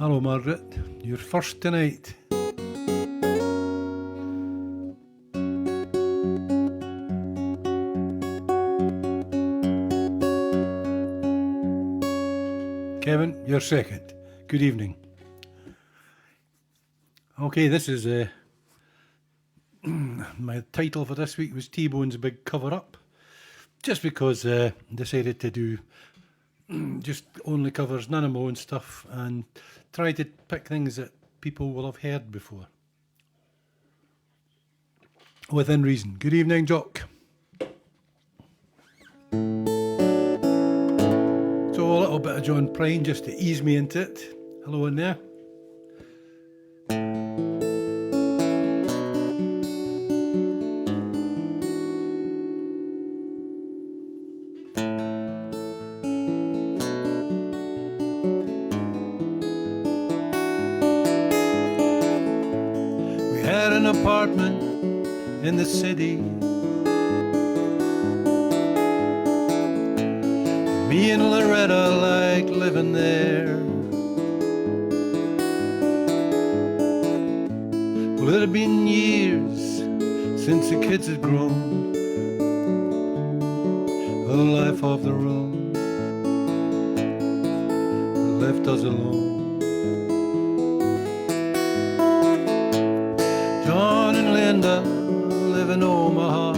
Hello, Margaret. You're first tonight. Kevin, you're second. Good evening. Okay, this is my title for this week was T-Bone's Big Cover-Up. Just because I decided to do just only covers, none of my own stuff, and try to pick things that people will have heard before. Within reason. Good evening, Jock. So a little bit of John Prine just to ease me into it. Hello in there. We had an apartment in the city. Me and Loretta like living there. Well, it had been years since the kids had grown. The life of the room left us alone. John and Linda live in Omaha.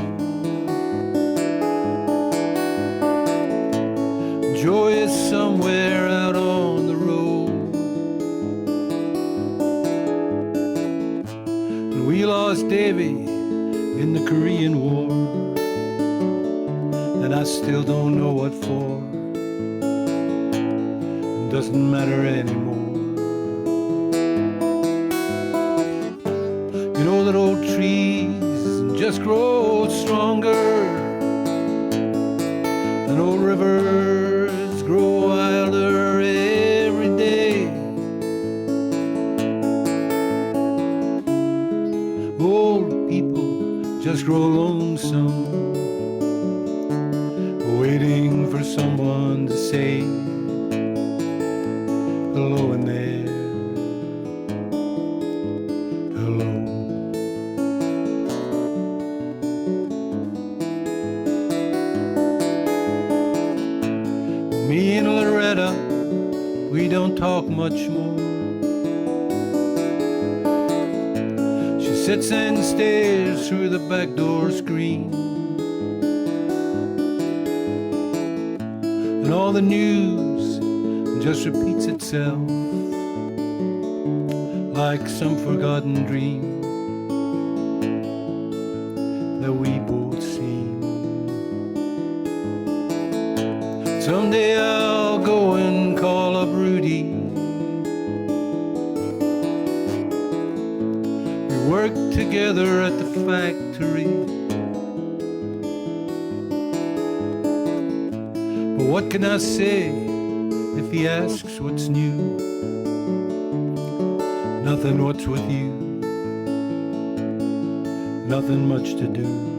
Joy is somewhere out on the road. And we lost Davy in the Korean War, and I still don't know what for. It doesn't matter anymore. You know that old trees just grow stronger, and old rivers grow wilder every day. Old people just grow lonesome, waiting for someone to say hello in there. Hello. Me and Loretta, we don't talk much more. She sits and stares through the back door screen, and all the news just repeats itself like some forgotten dream that we both seen. Someday I'll go and call up Rudy. We worked together at the factory. But what can I say if he asks what's new? Nothing, what's with you? Nothing much to do.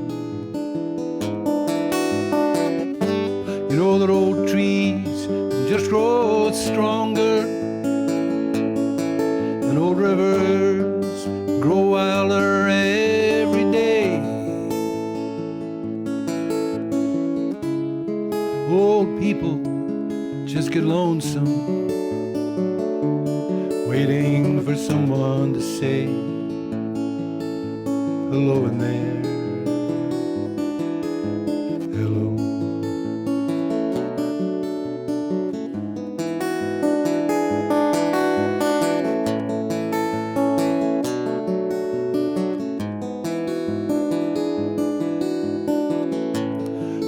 You know that old trees just grow stronger, and old rivers grow wilder every day. Old people just get lonesome, waiting for someone to say hello in there. Hello.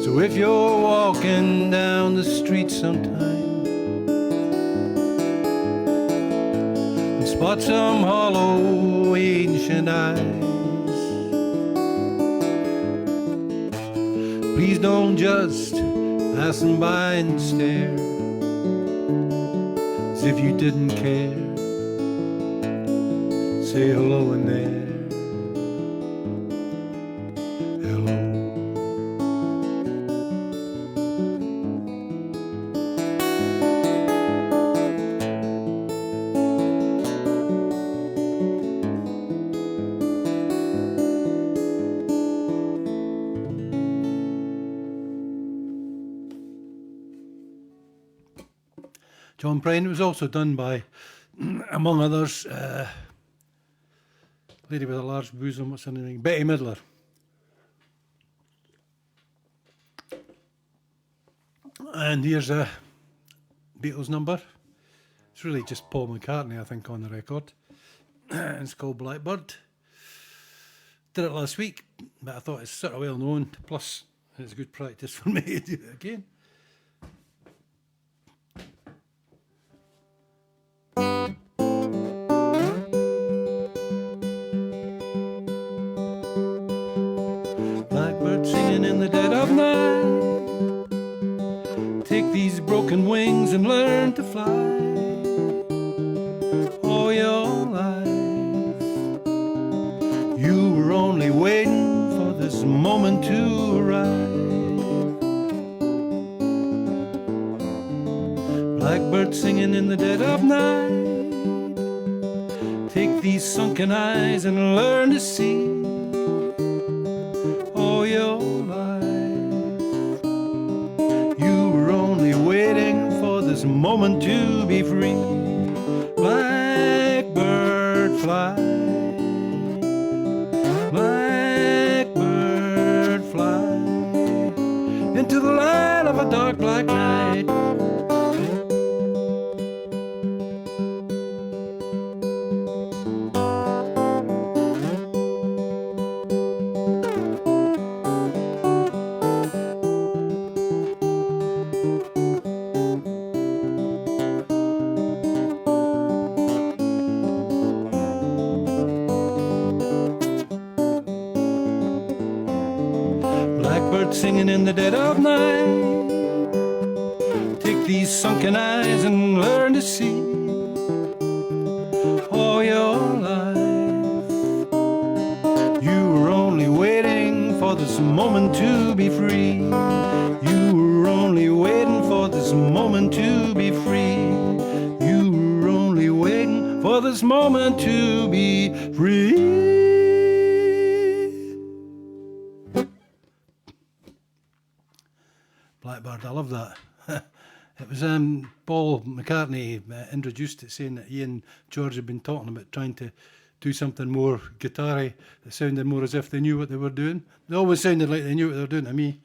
So if you're walking down the street sometime and spot some hollow ancient eyes, please don't just pass them by and stare as if you didn't care. Say hello in there. Hello. John Prine. It was also done by, among others, lady with a large bosom, what's her name? Betty Midler. And here's a Beatles number. It's really just Paul McCartney, I think, on the record. It's called Blackbird. Did it last week, but I thought it's sort of well known. Plus, it's good practice for me to do it again. Blackbird singing in the dead of night. Take these broken wings and learn to fly. All your life, you were only waiting for this moment to arrive. Blackbird singing in the dead of night. Take these sunken eyes and learn to see. All your life, you were only waiting for this moment to be free. Blackbird fly, blackbird fly into the light of a dark black night. Singing in the dead of night. Take these sunken eyes and learn to see. All your life, you were only waiting for this moment to be free. You were only waiting for this moment to be free. You were only waiting for this moment to be free. Blackbird, I love that. It was Paul McCartney introduced it, saying that he and George had been talking about trying to do something more guitar-y that sounded more as if they knew what they were doing. They always sounded like they knew what they were doing to me.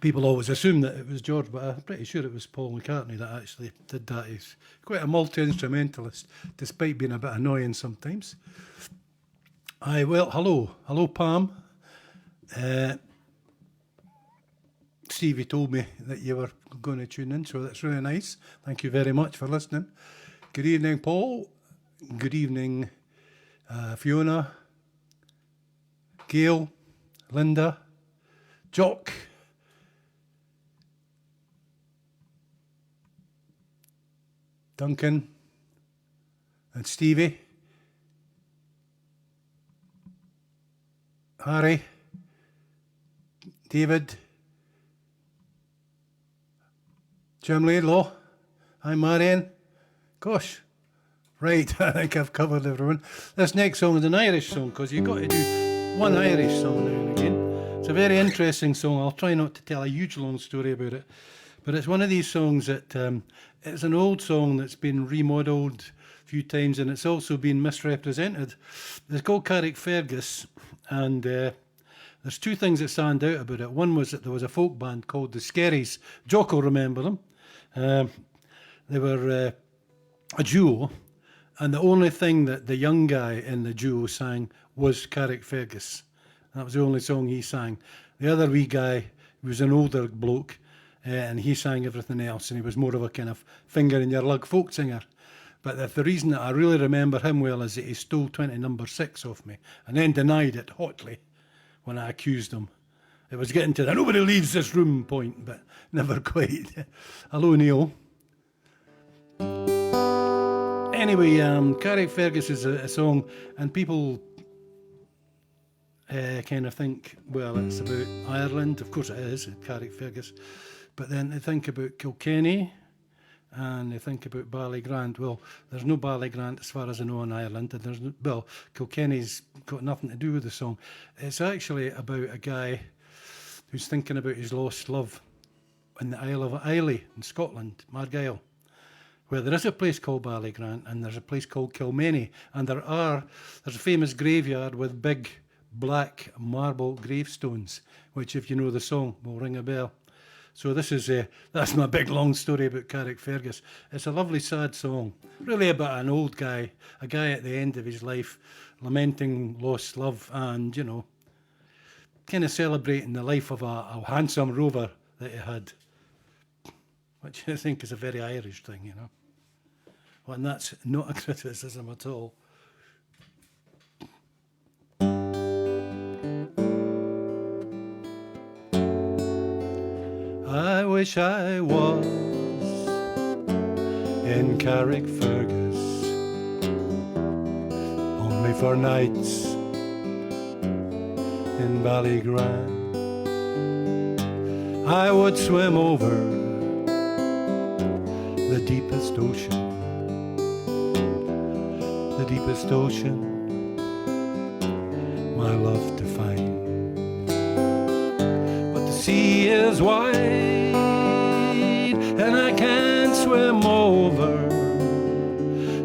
People always assume that it was George, but I'm pretty sure it was Paul McCartney that actually did that. He's quite a multi-instrumentalist, despite being a bit annoying sometimes. Well, hello Pam. Stevie told me that you were going to tune in, so that's really nice. Thank you very much for listening. Good evening, Paul. Good evening, Fiona, Gail, Linda, Jock, Duncan, and Stevie, Harry, David, Jim Laidlaw, hi Marion. Gosh, right, I think I've covered everyone. This next song is an Irish song, because you've got to do one Irish song now and again. It's a very interesting song. I'll try not to tell a huge long story about it, but it's one of these songs that it's an old song that's been remodelled a few times, and it's also been misrepresented. It's called Carrickfergus, and there's two things that stand out about it. One was that there was a folk band called the Skerries. Jock will remember them. They were a duo, and the only thing that the young guy in the duo sang was Carrickfergus. That was the only song he sang. The other wee guy was an older bloke, and he sang everything else, and he was more of a kind of finger-in-your-lug folk singer. But the reason that I really remember him well is that he stole 20 number 6 off me, and then denied it hotly when I accused him. It was getting to the nobody leaves this room point, but never quite. Hello, Neil. Anyway, Carrickfergus is a song, and people kind of think, well, it's about Ireland. Of course it is, Carrickfergus. But then they think about Kilkenny, and they think about Ballygrant. Well, there's no Ballygrant as far as I know in Ireland, and there's no, well, Kilkenny's got nothing to do with the song. It's actually about a guy who's thinking about his lost love, in the Isle of Islay in Scotland, Margyle, where there is a place called Ballygrant and there's a place called Kilmeny, and there's a famous graveyard with big black marble gravestones, which, if you know the song, will ring a bell. So this is that's my big long story about Carrickfergus. It's a lovely sad song, really about an old guy, a guy at the end of his life, lamenting lost love and, you know, kind of celebrating the life of a handsome rover that he had, which I think is a very Irish thing, you know. Well, and that's not a criticism at all. I wish I was in Carrickfergus, only for nights in Ballygrant. I would swim over the deepest ocean, my love to find. But the sea is wide and I can't swim over,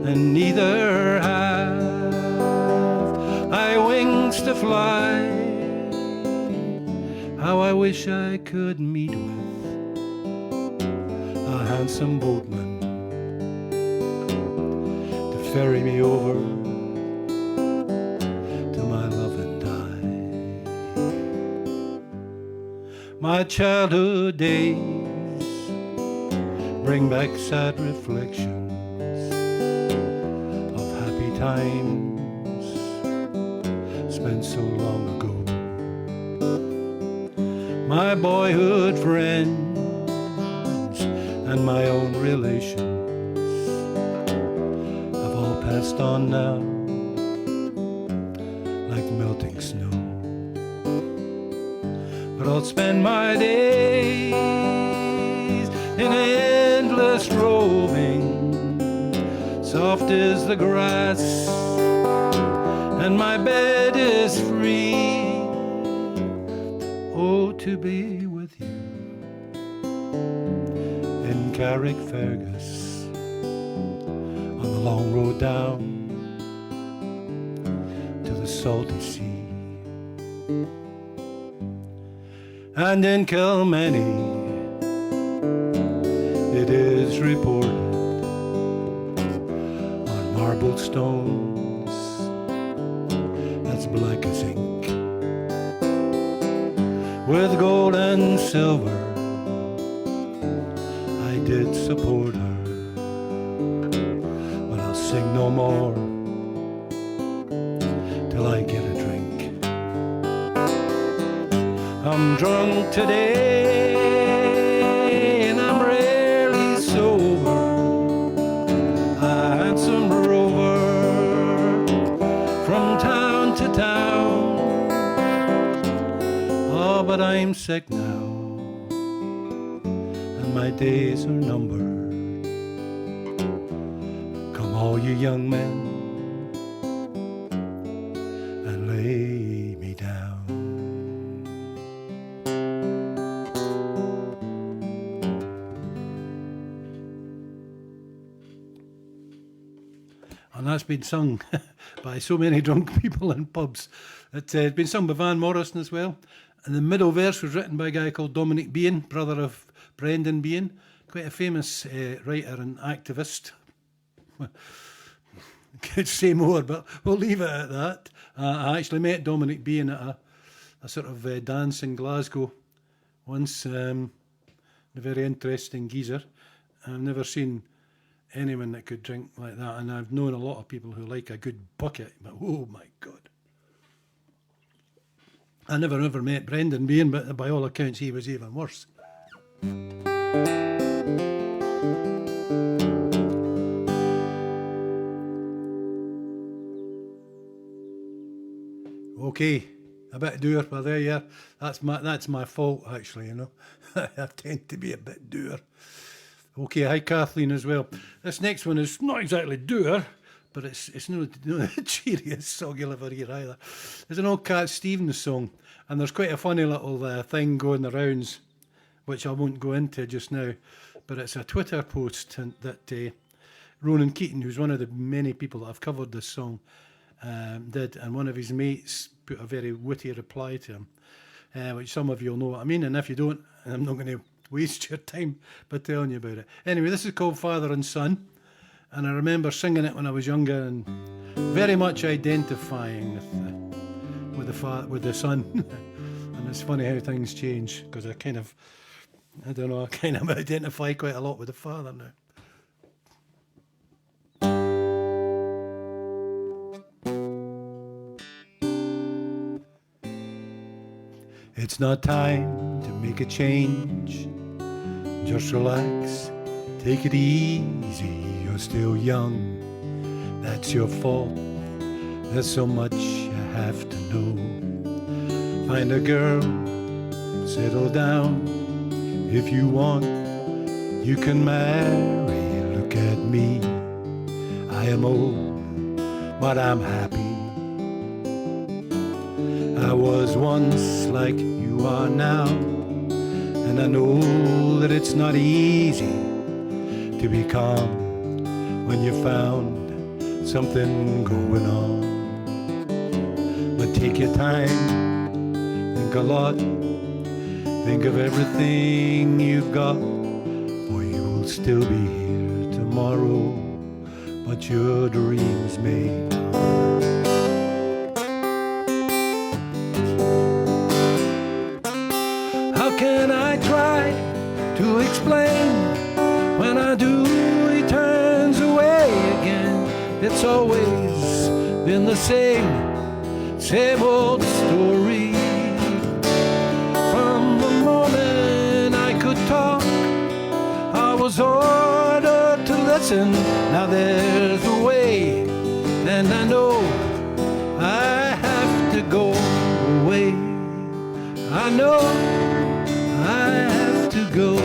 and neither have I wings to fly. How I wish I could meet with a handsome boatman to ferry me over to my love and die. My childhood days bring back sad reflections of happy times spent so long ago. My boyhood friends and my own relations have all passed on now like melting snow. But I'll spend my days in endless roving, soft as the grass, and my bed is free. Oh, to be with you in Carrickfergus on the long road down to the salty sea. And in Kilmeny it is reported on marble stones as black as ink, with gold and silver I did support her. But I'll sing no more till I get a drink. I'm drunk today and I'm rarely sober, a handsome rover from town to town. Oh, but I'm sick now and my days are numbered. Come all you young men and lay me down. And that's been sung by so many drunk people in pubs. It's been sung by Van Morrison as well. And the middle verse was written by a guy called Dominic Bean, brother of Brendan Bean, quite a famous writer and activist. Could say more, but we'll leave it at that. I actually met Dominic Bean at a sort of dance in Glasgow once. A very interesting geezer. I've never seen anyone that could drink like that, and I've known a lot of people who like a good bucket, but oh my God. I never ever met Brendan Bean, but by all accounts he was even worse. Okay, a bit dour, but there you are. That's my fault actually, you know. I tend to be a bit dour. Okay, hi Kathleen as well. This next one is not exactly dour, but it's no cheery as Soggy Liver here either. It's an old Cat Stevens song, and there's quite a funny little thing going the rounds which I won't go into just now, but it's a Twitter post that Ronan Keating, who's one of the many people that have covered this song, did, and one of his mates put a very witty reply to him, which some of you will know what I mean, and if you don't, I'm not going to waste your time by telling you about it. Anyway, this is called Father and Son, and I remember singing it when I was younger and very much identifying with the son. And it's funny how things change, because I kind of identify quite a lot with the father now. It's not time to make a change. Just relax, take it easy. You're still young, that's your fault. There's so much you have to know. Find a girl, settle down. If you want, you can marry. Look at me, I am old, but I'm happy. I was once like you are now, and I know that it's not easy to be calm when you found something going on. But take your time, think a lot, think of everything you've got, for you will still be here tomorrow, but your dreams may not. How can I try to explain? When I do, he turns away again. It's always been the same old story. From the moment I could talk, I was ordered to listen. Now there's a way, and I know I have to go away. I know I have to go.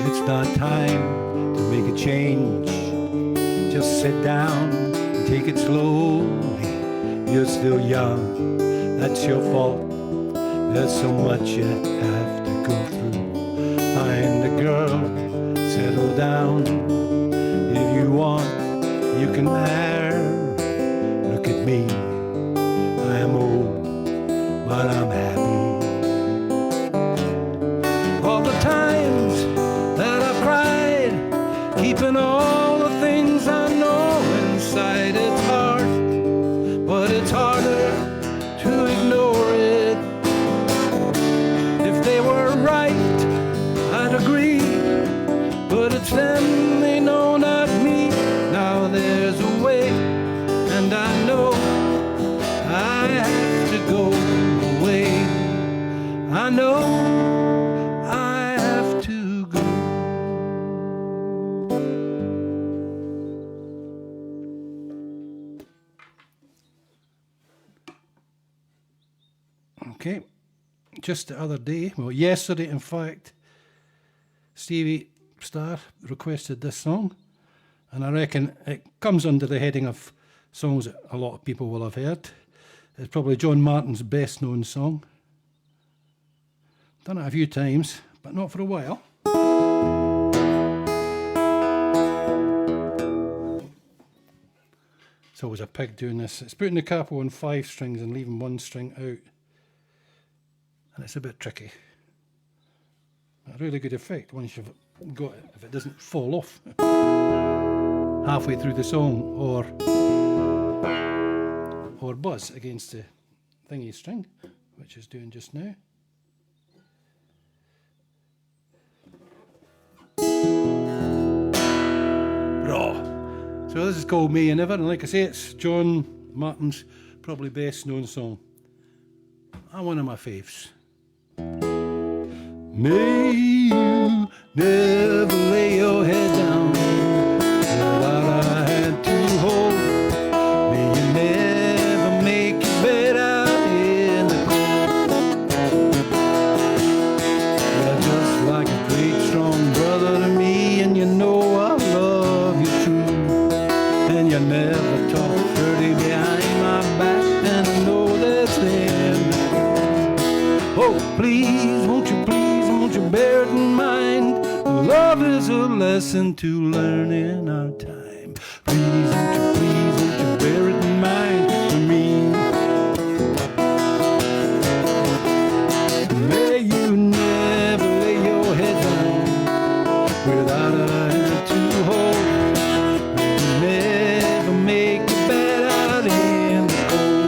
It's not time to make a change. Just sit down and take it slowly. You're still young, that's your fault. There's so much you have to go through. Find a girl, settle down. If you want, you can marry. Look at me, I am old, but I'm happy. All the times that I've cried, keeping all the things I know inside. It's hard, but it's harder to ignore it. If they were right, I'd agree, but it's them, they know, not me. Now there's a way, and I know I have to go away. I know I have to go. Okay, just the other day, well, yesterday in fact, Stevie Starr requested this song, and I reckon it comes under the heading of songs that a lot of people will have heard. It's probably John Martin's best known song. Done it a few times, but not for a while. It's always a pig doing this. It's putting the capo on 5 strings and leaving 1 string out. And it's a bit tricky. A really good effect once you've got it, if it doesn't fall off halfway through the song or buzz against the thingy string, which it's doing just now. Bra. So this is called May You Never, and like I say, it's John Martin's probably best known song. And one of my faves. May you never lay your head down without a hand to hold. May you never make your bed out in the cold. You're just like a great strong brother to me, and you know I love you true. And you never talk dirty behind my back, and I know that's them. Oh, please, won't you bear it in mind? Love is a lesson to learn in our time. Please, won't you bear it in mind for me? May you never lay your head down without a hand to hold. May you never make your bed out in the cold.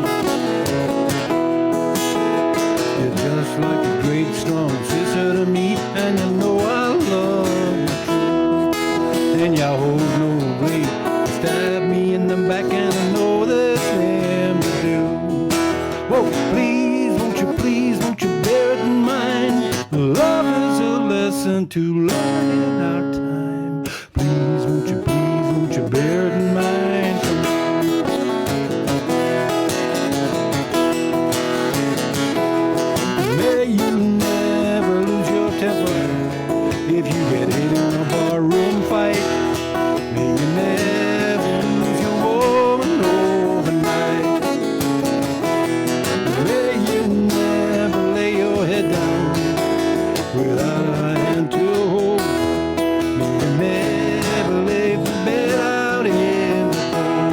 You're just like a great strong sister to me, and you know I love you true. And you hold no blade, stab me in the back, and I know there's them to do. Whoa, please, won't you bear it in mind? Love is a lesson to learn in our time. Please, won't you bear it in mind? May you never lose your temper if you get hit in a barroom fight. May you never lose your woman overnight. May you never lay your head down without a hand to hold. May you never lay the bed out in the cold.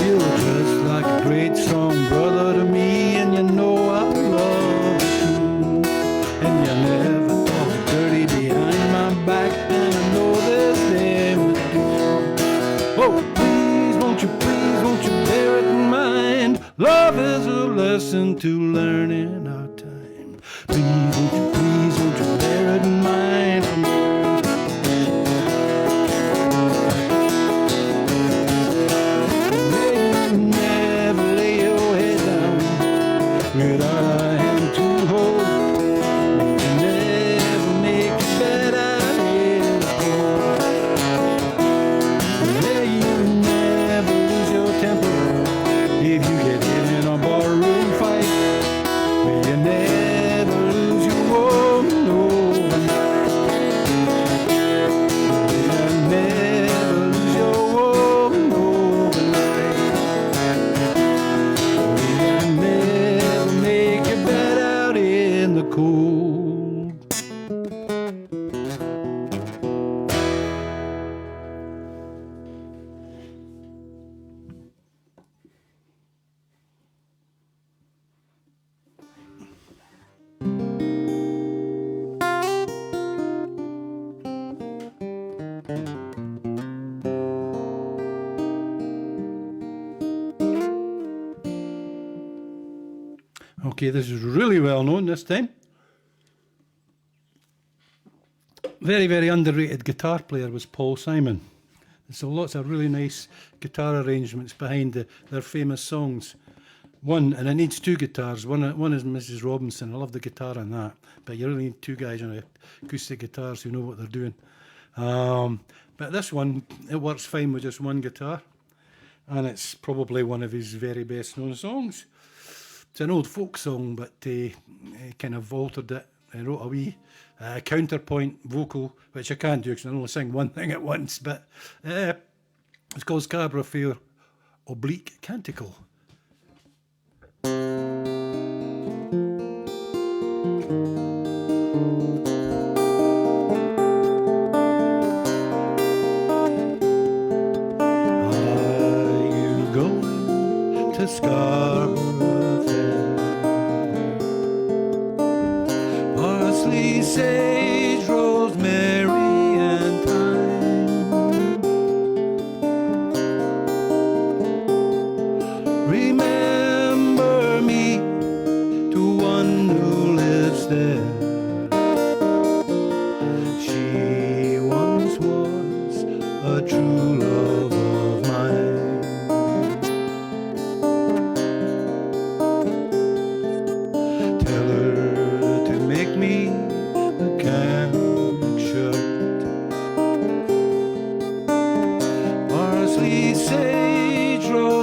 You're just like a great strong brother to me, and you know I love you true. And you never talk dirty behind my back, and I know there's them to do. Oh, please, won't you bear it in mind? Love is a lesson to learn in our time. Please, won't you bear it in mind for me? May you never lay your head down without a hand to hold. May you never make your bed out in the cold. May you never lose your temper if you get hit in a barroom fight. May you never lose your woman overnight. May you never lose your woman overnight. May you never make your bed out in the cold. Okay, this is really well known this time. Very, very underrated guitar player was Paul Simon. So lots of really nice guitar arrangements behind their famous songs. One, and it needs two guitars. One is Mrs. Robinson. I love the guitar on that. But you really need two guys on acoustic guitars who know what they're doing. But this one, it works fine with just one guitar. And it's probably one of his very best known songs. It's an old folk song, but he kind of altered it and wrote a wee counterpoint vocal, which I can't do because I can only sing one thing at once. But it's called Scarborough Fair Oblique Canticle. Are you going to Scarborough Fair? Parsley, sage, rosemary, and thyme. Remember me to one who lives there. She once was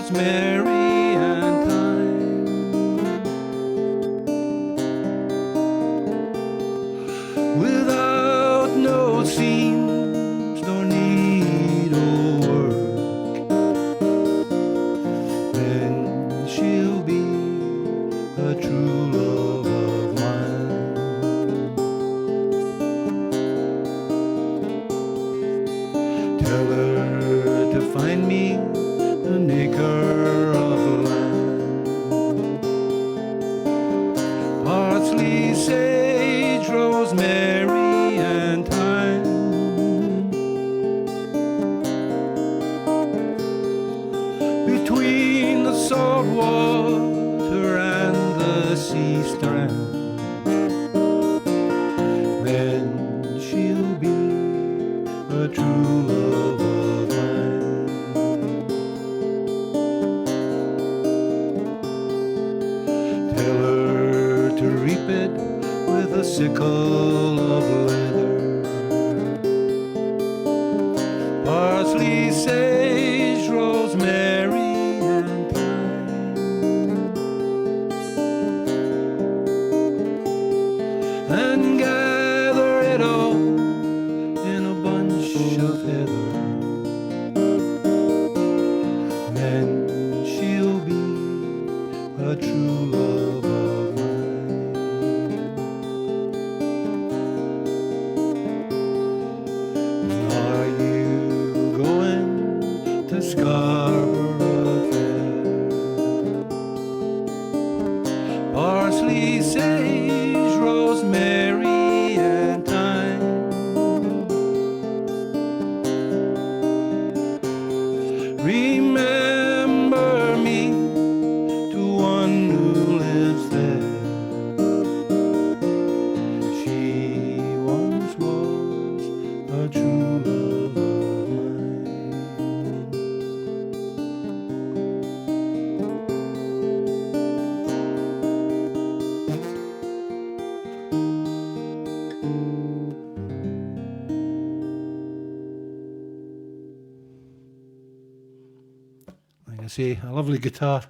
rosemary and thyme. Without no seams nor needlework, then she'll be a true love of mine. Tell her to find me an acre of land, parsley, sage, rosemary, and thyme. Between the salt water and the sea strand, then she'll be a true love of mine. Tell her to reap it with a sickle of leather, parsley, sage, rosemary, and thyme, and gather it all in a bunch of heather. Then she'll be a true love of mine. Are you going to Scarborough Fair? Parsley, sage, rosemary, and thyme. Remember me to one who lives there. She once was a true love of mine. Like I say, a lovely guitar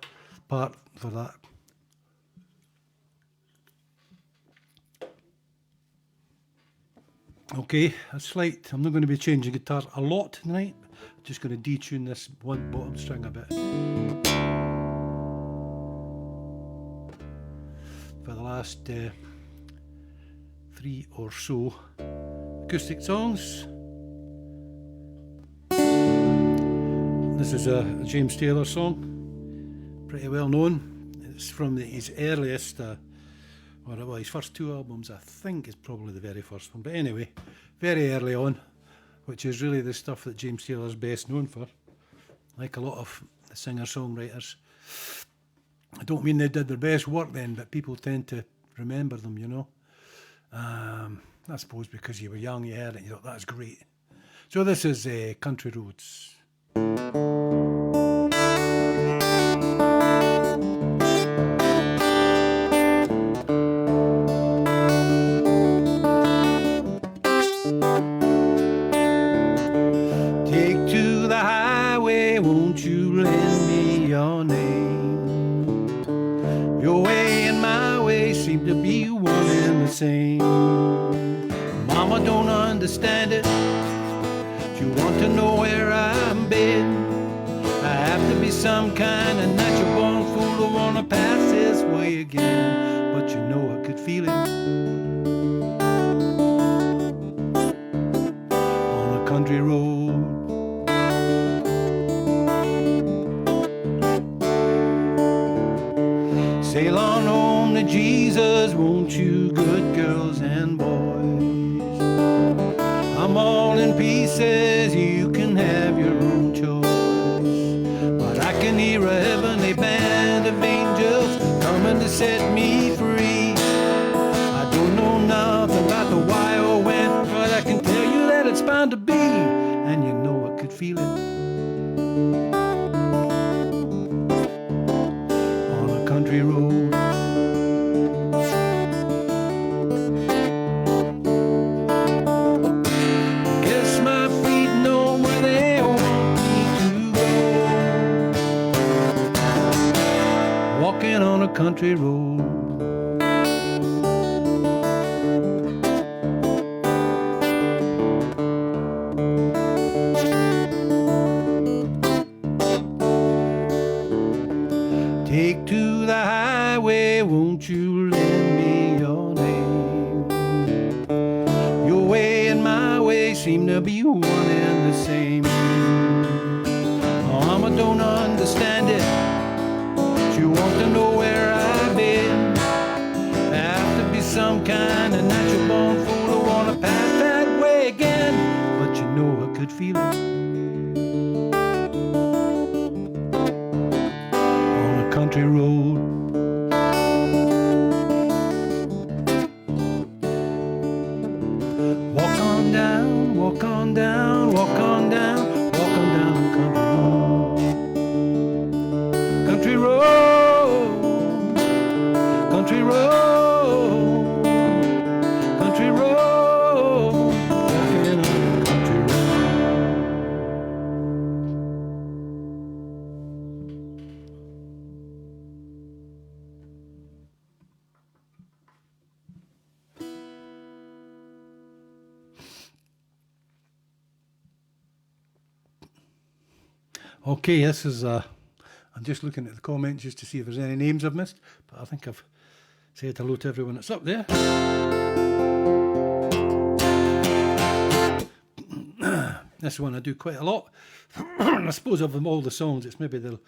part for that. Okay, a slight, I'm not going to be changing guitar a lot tonight. I'm just going to detune this one bottom string a bit. For the last 3 or so acoustic songs. This is a James Taylor song, pretty well known. It's from his earliest, well, his first 2 albums, I think is probably the very first one. But anyway, very early on, which is really the stuff that James Taylor's best known for. Like a lot of the singer-songwriters. I don't mean they did their best work then, but people tend to remember them, you know. I suppose because you were young, you heard it and you thought, that's great. So this is Country Roads. Take to the highway, won't you lend me your name? Your way and my way seem to be one and the same. Mama don't understand it. She want to know where I've been. I have to be some kind of natural born fool who wanna pass this way again. But you know I could feel it on a country road. Sail on home to Jesus, won't you, good girls and boys? I'm all in pieces, you can have your own choice. But I can hear a heavenly band of angels coming to set me free. I don't know nothing about the why or when, but I can tell you that it's bound to be. And you know I could feel it on a country road. Guess my feet know where they want me to go. walking on a country road. Take to the highway, won't you lend me your name? Your way and my way seem to be one and the same. Mama don't understand it. She wants to know where I've been. I have to be some kind of natural born fool who wanna pass that way again. But you know I could feel it on a country road. Walk on down, walk on down, walk on down, walk on down the country road. Country road, country road, walking on a country road. Okay, this is I'm just looking at the comments just to see if there's any names I've missed, but I think I've said hello to everyone that's up there. This one I do quite a lot. I suppose of them all the songs, it's maybe the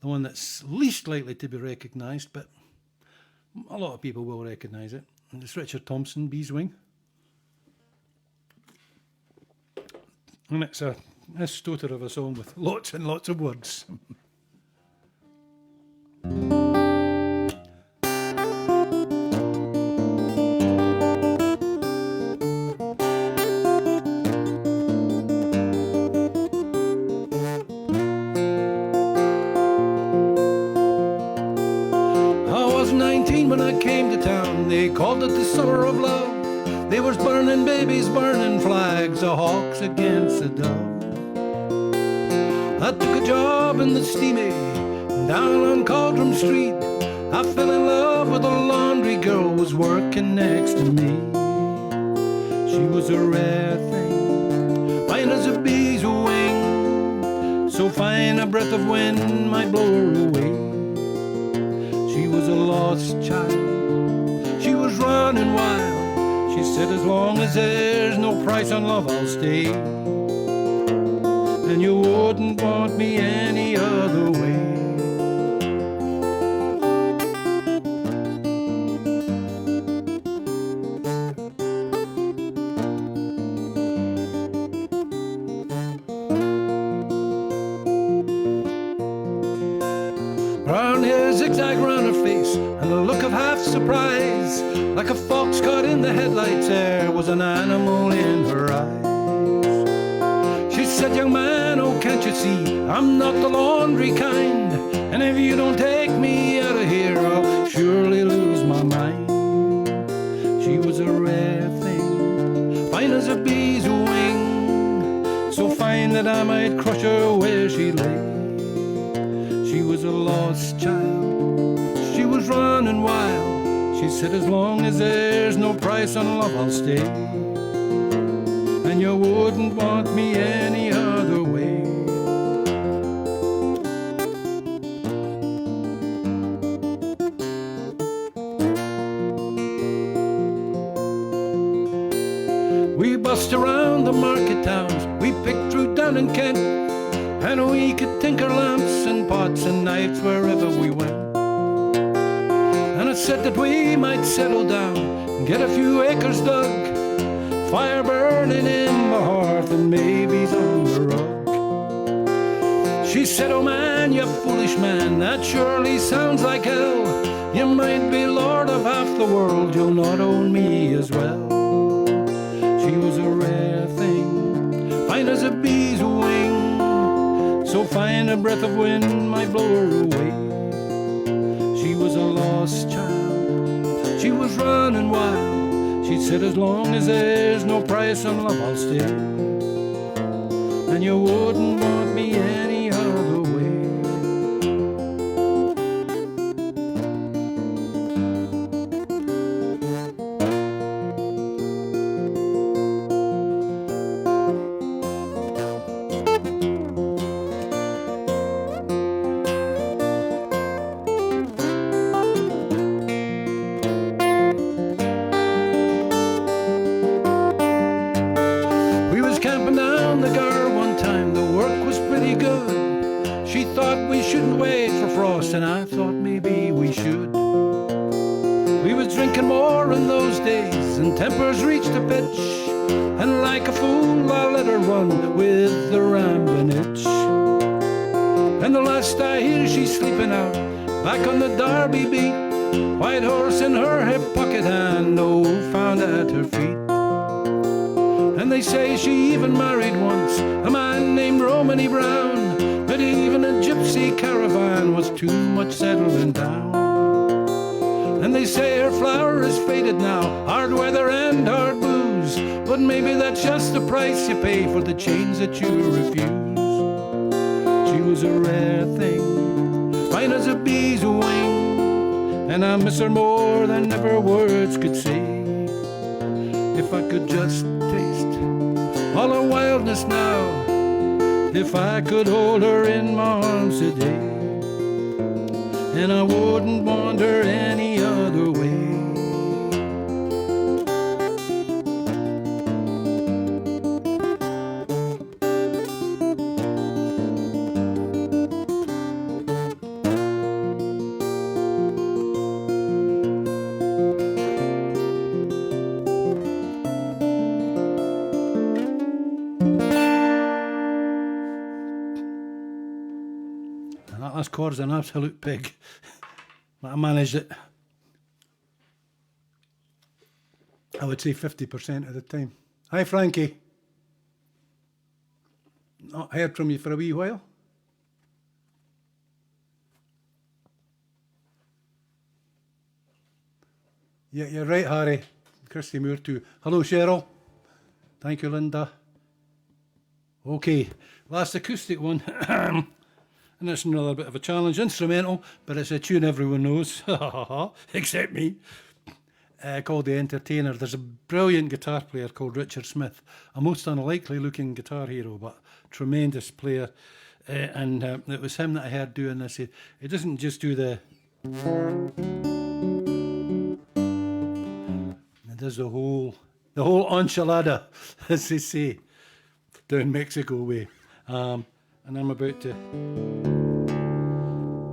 one that's least likely to be recognised, but a lot of people will recognise it. And it's Richard Thompson, Beeswing. And it's a stoter of a song with lots and lots of words. I was 19 when I came to town. They called it the summer of love. They was burning babies, burning flags, the hawks against the dove. I took a job in the steamy down on Caldrum Street. I fell in love with a laundry girl who was working next to me. She was a rare thing, fine as a bee's wing, so fine a breath of wind might blow her away. She was a lost child, she was running wild. She said, as long as there's no price on love, I'll stay. And you wouldn't want me any other way. Brown hair zigzag round her face, and a look of half surprise, like a fox caught in the headlights. There was an animal in her eyes. She said, young man, oh can't you see, I'm not the laundry kind, and if you don't take me out of here, I'll surely lose my mind. She was a rare thing, fine as a bee's wing, so fine that I might crush her where she lay. She was a lost child, she was running wild. She said, as long as there's no price on love, I'll stay. And you wouldn't want me any other way. We bussed around the market towns, we picked through down in Kent, and we could tinker lamps and pots and knives wherever we went. And I said that we might settle down and get a few acres dug, fire burning in the hearth and babies on the rug. She said, oh man, you foolish man, that surely sounds like hell. You might be lord of half the world, you'll not own me as well. She was a rare thing, fine as a bee's wing, so fine a breath of wind might blow her away. She was a lost child, she was running wild. She said, as long as there's no price on love, I'll stay. And you wouldn't want me any other way. wait for frost, and I thought maybe we should. We was drinking more in those days, and tempers reached a pitch, and like a fool I let her run with the rambling itch. And the last I hear she's sleeping out back on the Derby beat, white horse in her hip pocket and no found at her feet. And they say she even married once a man named Romany Brown, but even a gypsy caravan was too much settling down. And they say her flower is faded now, hard weather and hard booze, but maybe that's just the price you pay for the change that you refuse. She was a rare thing, fine as a bee's wing, and I miss her more than ever words could say. If I could just taste all her wildness now, if I could hold her in my arms today, and I wouldn't want her any other way. And that last chord's an absolute pig. But I managed it, I would say 50% of the time. Hi Frankie. Not heard from you for a wee while. Yeah, you're right, Harry. Christy Moore too. Hello, Cheryl. Thank you, Linda. Okay, last acoustic one. And it's another bit of a challenge. Instrumental, but it's a tune everyone knows. Except me. Called The Entertainer. There's a brilliant guitar player called Richard Smith. A most unlikely looking guitar hero, but tremendous player. And it was him that I heard doing this. He doesn't just do the... He does the whole enchilada, as they say, down Mexico way. And I'm about to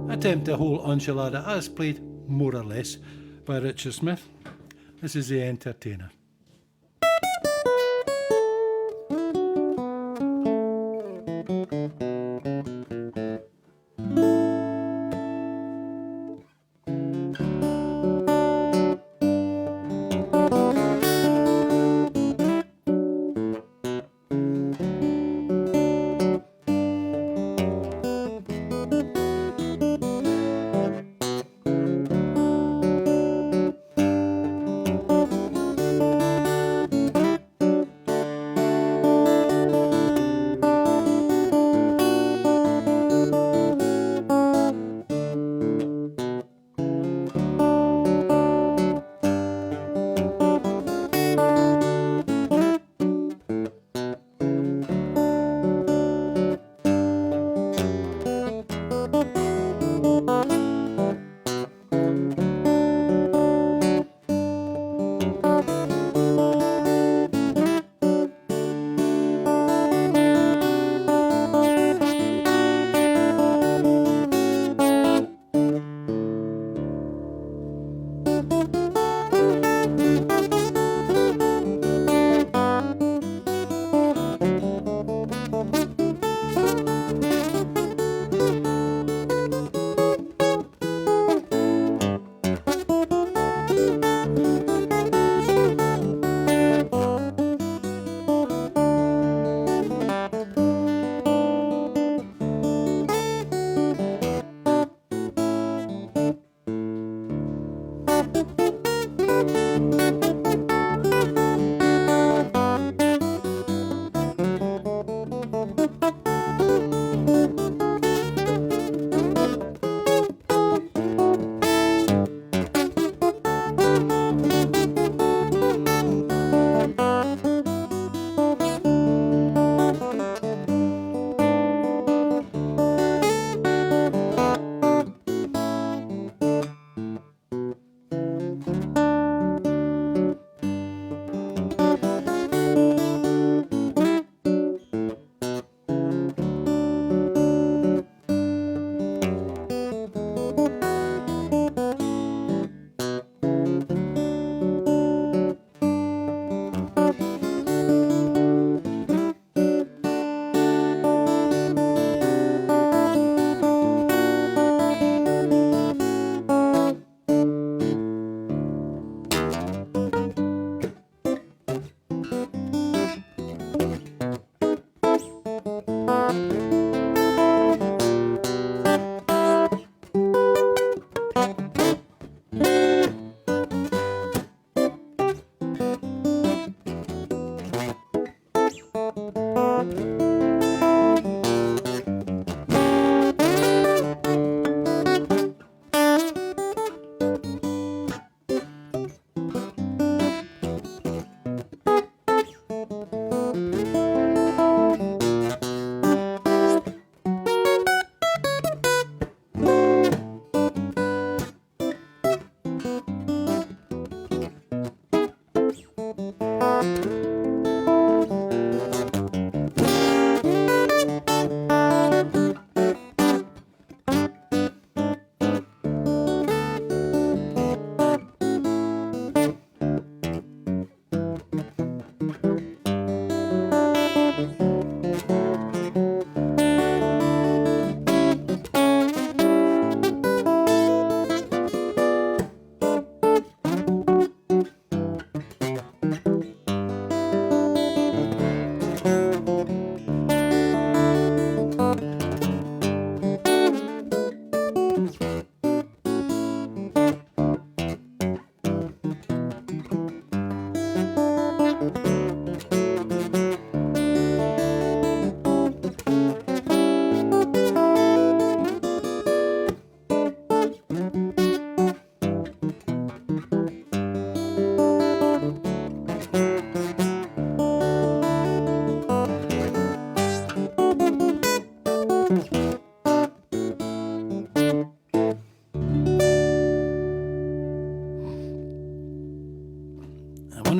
attempt the whole enchilada as played, more or less, by Richard Smith. This is The Entertainer.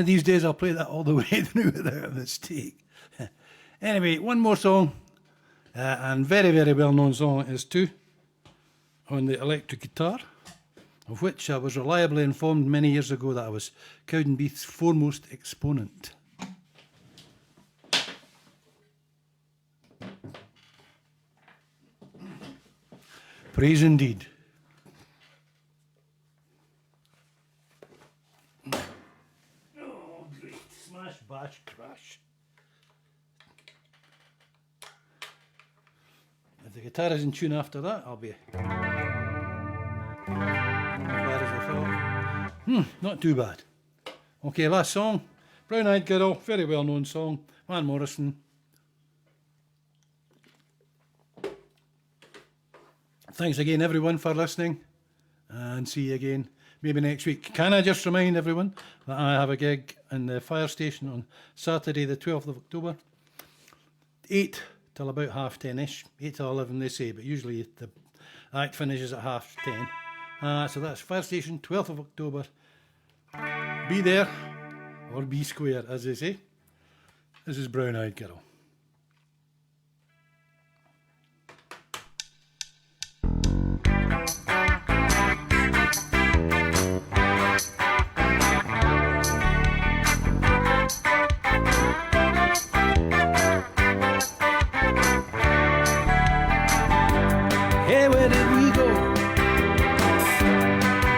of these days I'll play that all the way through without a mistake. Anyway, one more song, and very, very well known song it is too, on the electric guitar, of which I was reliably informed many years ago that I was Cowdenbeath's foremost exponent. Praise indeed. Oh, great. Smash, bash, crash. If the guitar is in tune after that, I'll be as bad as I thought. Not too bad. Okay, last song. Brown Eyed Girl, very well known song. Van Morrison. Thanks again, everyone, for listening, and see you again maybe next week. Can I just remind everyone that I have a gig in the fire station on Saturday, the 12th of October, 8 till about 10:30ish, 8 till 11 they say, but usually the act finishes at 10:30. So that's fire station, 12th of October. Be there, or be square, as they say. This is Brown Eyed Girl. Hey, where did we go?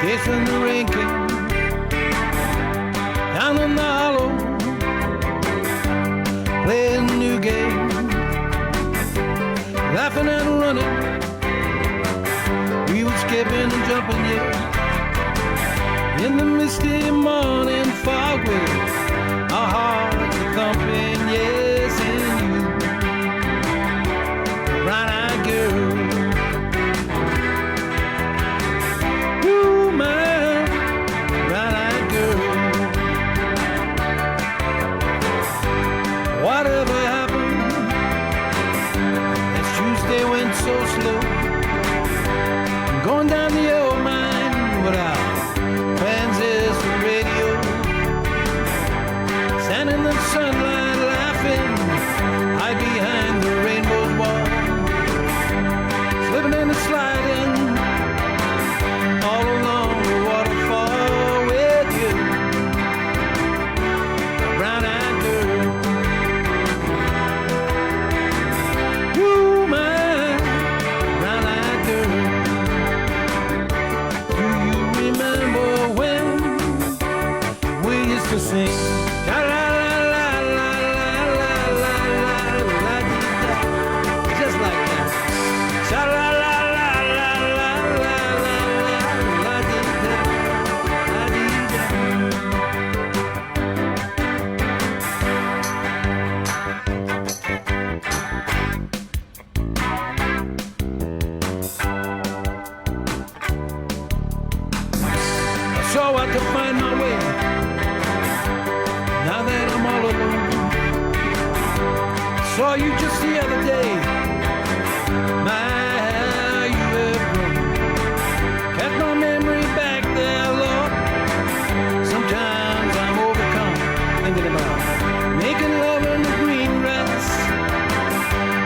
Days when the rain came down in the hollow, playing a new game, laughing and running. We were skipping and jumping, yeah, in the misty morning fog with our hearts a thumping, yes, and you, brown-eyed girl. Whatever happened, as Tuesday went so slow, I'm going down the old mine without transistor radio, standing in the sunlight laughing, hide behind the rainbow's wall, slipping and sliding all along the waterfall with you, brown-eyed girl. To sing, la la la la la la la la la la, just like that. Sha la la la la la la la la la. So I could find my way. Now that I'm all alone, saw you just the other day. My, how you have grown. Kept my memory back there, Lord. Sometimes I'm overcome, thinking about making love in the green grass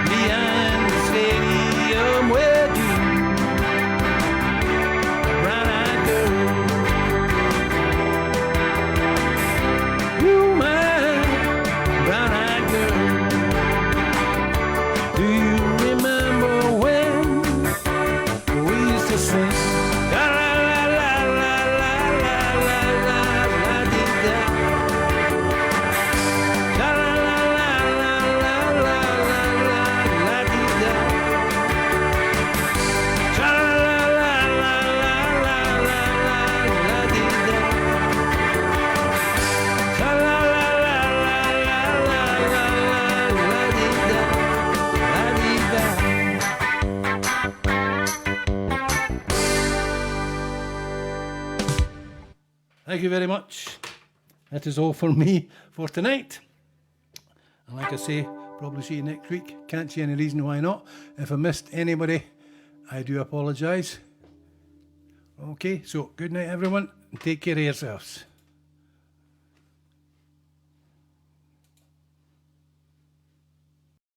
behind the stadium with you, brown-eyed girl. Thank you very much. That is all for me for tonight. And like I say, probably see you next week. Can't see any reason why not. If I missed anybody, I do apologise. Okay, so good night everyone, and take care of yourselves.